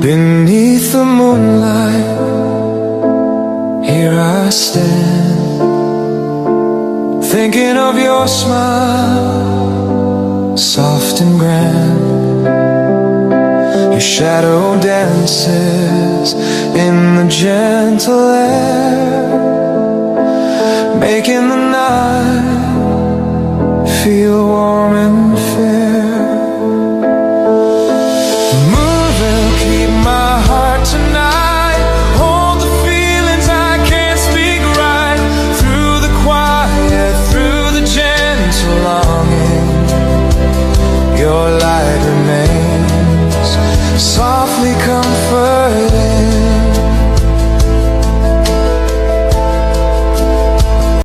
Beneath the moonlight, here I stand, thinking of your smile, soft and grand. Your shadow dances in the gentle air, making the night feel warm and